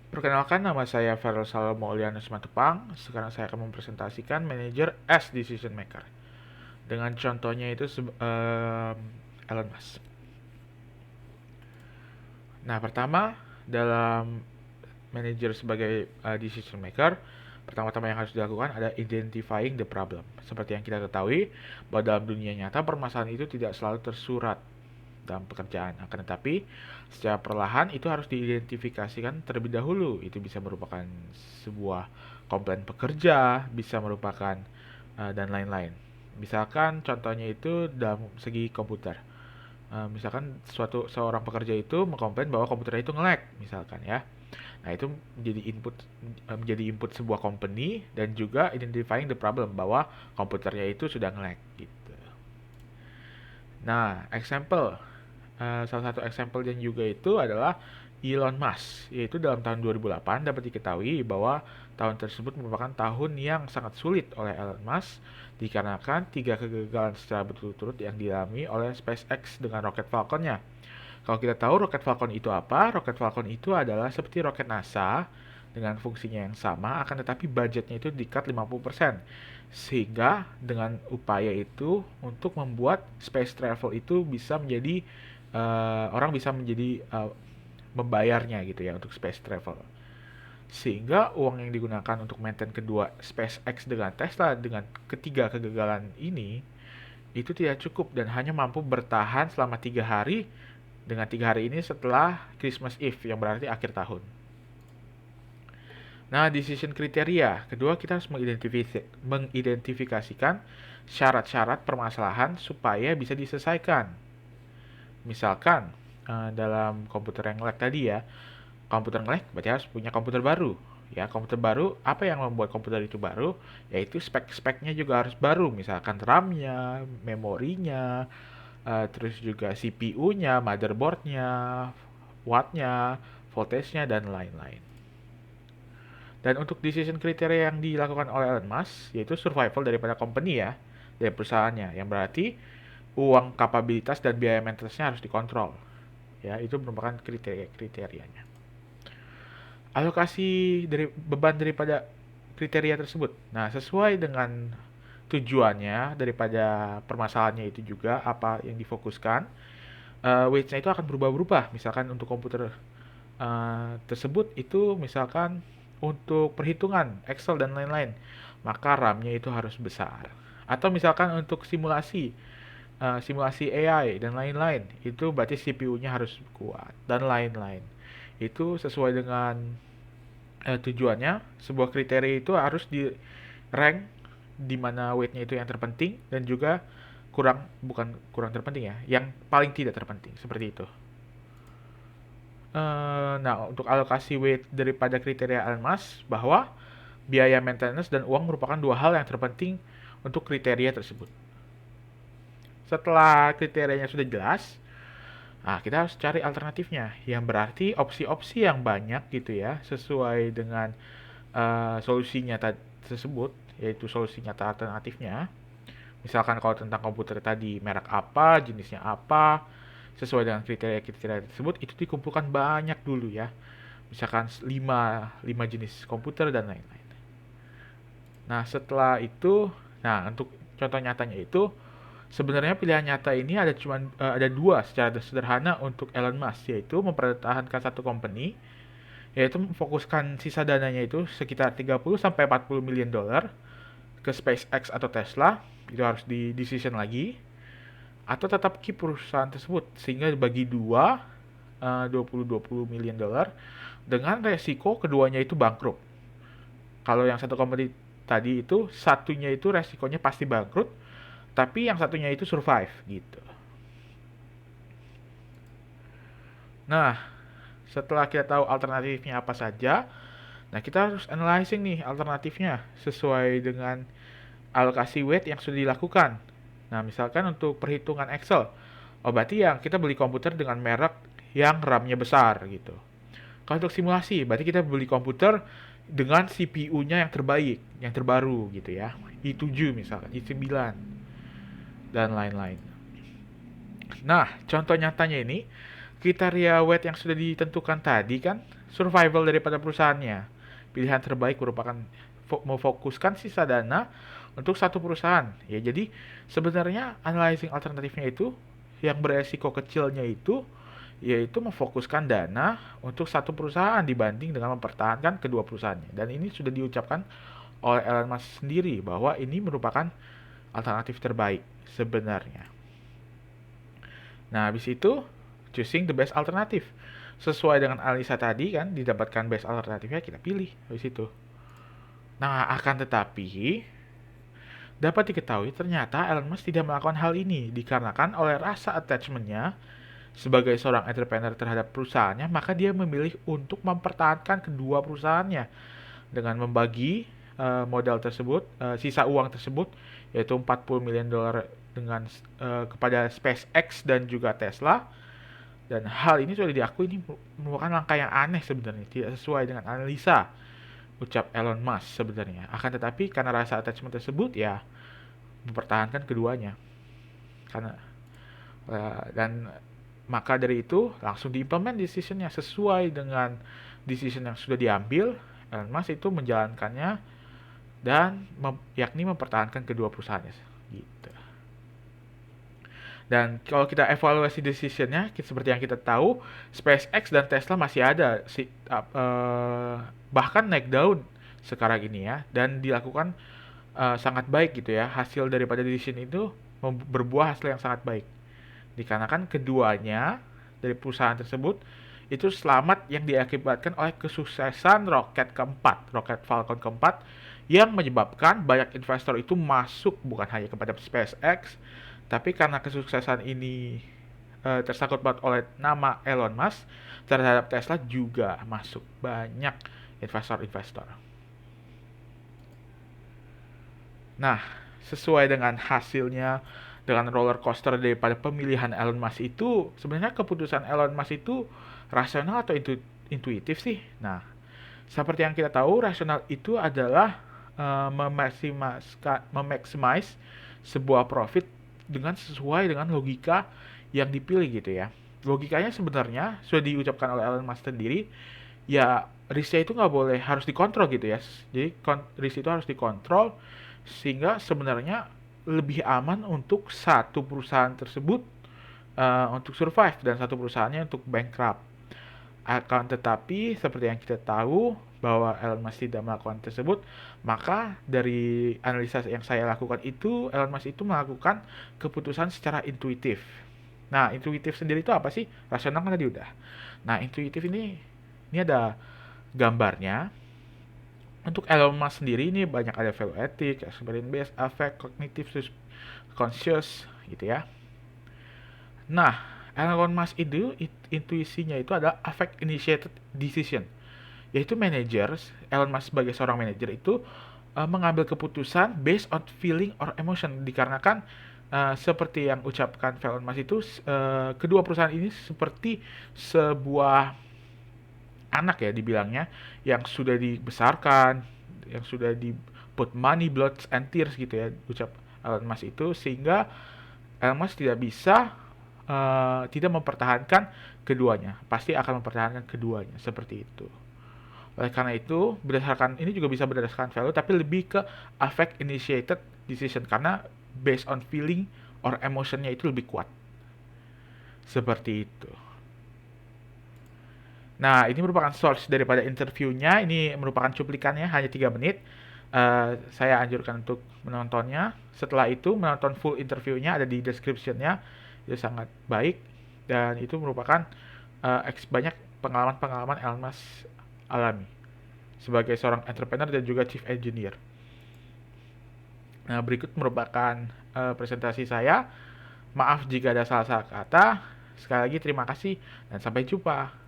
Perkenalkan, nama saya Feral Salomolianus Matupang. Sekarang saya akan mempresentasikan manajer as decision maker. Dengan contohnya itu Elon Musk. Nah, pertama dalam manajer sebagai decision maker, pertama-tama yang harus dilakukan ada identifying the problem. Seperti yang kita ketahui, bahwa dalam dunia nyata permasalahan itu tidak selalu tersurat dalam pekerjaan. Akan tetapi, secara perlahan itu harus diidentifikasikan terlebih dahulu. Itu bisa merupakan sebuah komplain pekerja, bisa merupakan dan lain-lain. Misalkan contohnya itu dalam segi komputer. Misalkan seorang pekerja itu mengkomplain bahwa komputernya itu nge-lag, misalkan ya. Nah, itu menjadi input sebuah company dan juga identifying the problem bahwa komputernya itu sudah nge-lag gitu. Nah, salah satu example yang juga itu adalah Elon Musk, yaitu dalam tahun 2008 dapat diketahui bahwa tahun tersebut merupakan tahun yang sangat sulit oleh Elon Musk dikarenakan 3 kegagalan secara berturut-turut yang dialami oleh SpaceX dengan roket Falcon-nya. Kalau kita tahu roket Falcon itu apa, roket Falcon itu adalah seperti roket NASA dengan fungsinya yang sama, akan tetapi budgetnya itu di-cut 50%. Sehingga dengan upaya itu untuk membuat space travel itu bisa menjadi orang bisa menjadi membayarnya gitu ya untuk space travel. Sehingga uang yang digunakan untuk maintain kedua SpaceX dengan Tesla dengan ketiga kegagalan ini itu tidak cukup dan hanya mampu bertahan selama 3 hari dengan 3 hari ini setelah Christmas Eve yang berarti akhir tahun. Nah, decision kriteria. Kedua, kita harus mengidentifikasikan syarat-syarat permasalahan supaya bisa diselesaikan. Misalkan, dalam komputer yang lag tadi ya, komputer nge-lag berarti harus punya komputer baru. Ya, komputer baru, apa yang membuat komputer itu baru? Yaitu spek-speknya juga harus baru. Misalkan RAM-nya, memorinya, terus juga CPU-nya, motherboard-nya, watt-nya, voltage-nya, dan lain-lain. Dan untuk decision kriteria yang dilakukan oleh Elon Musk, yaitu survival daripada company ya, dari perusahaannya, yang berarti uang kapabilitas dan biaya maintenance-nya harus dikontrol. Ya, itu merupakan kriteria-kriterianya. Alokasi dari beban daripada kriteria tersebut. Nah, sesuai dengan tujuannya daripada permasalahannya itu juga apa yang difokuskan, weight-nya itu akan berubah-ubah. Misalkan untuk komputer tersebut itu misalkan untuk perhitungan Excel dan lain-lain, maka RAM-nya itu harus besar. Atau misalkan untuk simulasi AI dan lain-lain, itu berarti CPU-nya harus kuat dan lain-lain. Itu sesuai dengan tujuannya. Sebuah kriteria itu harus di rank di mana weight-nya itu yang terpenting dan juga bukan kurang terpenting ya, yang paling tidak terpenting seperti itu. Nah, untuk alokasi weight daripada kriteria Elon Musk bahwa biaya maintenance dan uang merupakan dua hal yang terpenting untuk kriteria tersebut. Setelah kriterianya sudah jelas, nah kita harus cari alternatifnya, yang berarti opsi-opsi yang banyak gitu ya, sesuai dengan solusi nyata tersebut, yaitu solusi nyata alternatifnya. Misalkan kalau tentang komputer tadi, merek apa, jenisnya apa, sesuai dengan kriteria-kriteria tersebut, itu dikumpulkan banyak dulu ya. Misalkan 5 jenis komputer dan lain-lain. Nah, setelah itu, nah untuk contoh nyatanya itu, sebenarnya pilihan nyata ini ada dua secara sederhana untuk Elon Musk, yaitu mempertahankan satu company, yaitu memfokuskan sisa dananya itu sekitar 30 sampai 40 million dolar ke SpaceX atau Tesla, itu harus di decision lagi, atau tetap keep perusahaan tersebut sehingga dibagi dua, 20 million dolar dengan resiko keduanya itu bangkrut. Kalau yang satu company tadi itu satunya itu resikonya pasti bangkrut, tapi yang satunya itu survive gitu. Nah, setelah kita tahu alternatifnya apa saja, nah kita harus analyzing nih alternatifnya sesuai dengan alokasi weight yang sudah dilakukan. Nah, misalkan untuk perhitungan Excel, oh berarti yang kita beli komputer dengan merek yang RAM-nya besar gitu. Kalau untuk simulasi, berarti kita beli komputer dengan CPU-nya yang terbaik, yang terbaru gitu ya. i7 misalkan, i9 dan lain-lain. Nah, contoh nyatanya ini Kriteria weight yang sudah ditentukan tadi kan survival daripada perusahaannya. Pilihan terbaik merupakan memfokuskan sisa dana untuk satu perusahaan. Ya, jadi sebenarnya analyzing alternatifnya itu yang beresiko kecilnya itu yaitu memfokuskan dana untuk satu perusahaan dibanding dengan mempertahankan kedua perusahaannya. Dan ini sudah diucapkan oleh Elon Musk sendiri bahwa ini merupakan alternatif terbaik sebenarnya. Nah, habis itu choosing the best alternative. Sesuai dengan analisa tadi kan, didapatkan best alternatifnya, kita pilih habis itu. Nah, akan tetapi dapat diketahui ternyata Elon Musk tidak melakukan hal ini dikarenakan oleh rasa attachment-nya sebagai seorang entrepreneur terhadap perusahaannya, maka dia memilih untuk mempertahankan kedua perusahaannya dengan membagi modal tersebut, sisa uang tersebut yaitu 40 miliar dolar dengan kepada SpaceX dan juga Tesla. Dan hal ini sudah diakui ini merupakan langkah yang aneh sebenarnya, tidak sesuai dengan analisa ucap Elon Musk sebenarnya. Akan tetapi karena rasa attachment tersebut ya mempertahankan keduanya. Karena dan maka dari itu langsung diimplement decisionnya sesuai dengan decision yang sudah diambil. Elon Musk itu menjalankannya dan yakni mempertahankan kedua perusahaannya gitu. Dan kalau kita evaluasi decisionnya, seperti yang kita tahu, SpaceX dan Tesla masih ada, bahkan naik daun sekarang ini ya, dan dilakukan sangat baik gitu ya. Hasil daripada decision itu berbuah hasil yang sangat baik. Dikarenakan keduanya dari perusahaan tersebut itu selamat yang diakibatkan oleh kesuksesan roket keempat, roket Falcon keempat, yang menyebabkan banyak investor itu masuk bukan hanya kepada SpaceX, tapi karena kesuksesan ini tersangkut paut oleh nama Elon Musk, terhadap Tesla juga masuk banyak investor-investor. Nah, sesuai dengan hasilnya, dengan roller coaster daripada pemilihan Elon Musk itu, sebenarnya keputusan Elon Musk itu rasional atau intuitif sih? Nah, seperti yang kita tahu, rasional itu adalah memaksimais sebuah profit dengan sesuai dengan logika yang dipilih gitu ya. Logikanya sebenarnya sudah diucapkan oleh Elon Musk sendiri, ya risknya itu nggak boleh, harus dikontrol gitu ya. Jadi risk itu harus dikontrol sehingga sebenarnya lebih aman untuk satu perusahaan tersebut untuk survive dan satu perusahaannya untuk bankrupt. Akan tetapi seperti yang kita tahu bahwa Elon Musk tidak melakukan tersebut, maka dari analisa yang saya lakukan itu, Elon Musk itu melakukan keputusan secara intuitif. Nah, intuitif sendiri itu apa sih? Rasional kan tadi udah. Nah, intuitif ini ada gambarnya. Untuk Elon Musk sendiri ini banyak ada value ethic, experience based, affect, cognitive, conscious gitu ya. Nah, Elon Musk itu intuisinya itu adalah affect initiated decision, yaitu managers. Elon Musk sebagai seorang manajer itu mengambil keputusan based on feeling or emotion, dikarenakan seperti yang ucapkan Elon Musk itu kedua perusahaan ini seperti sebuah anak ya dibilangnya, yang sudah dibesarkan, yang sudah di put money, blood and tears gitu ya ucap Elon Musk itu, sehingga Elon Musk tidak bisa tidak mempertahankan keduanya, pasti akan mempertahankan keduanya seperti itu. Oleh karena itu, berdasarkan ini juga bisa berdasarkan value, tapi lebih ke affect initiated decision karena based on feeling or emotionnya itu lebih kuat. Seperti itu. Nah, ini merupakan source daripada interviewnya. Ini merupakan cuplikannya, hanya 3 menit. Saya anjurkan untuk menontonnya. Setelah itu, menonton full interviewnya ada di description-nya. Itu sangat baik. Dan itu merupakan banyak pengalaman-pengalaman Elon Musk alami sebagai seorang entrepreneur dan juga chief engineer. Nah, berikut merupakan presentasi saya. Maaf jika ada salah-salah kata. Sekali lagi terima kasih dan sampai jumpa.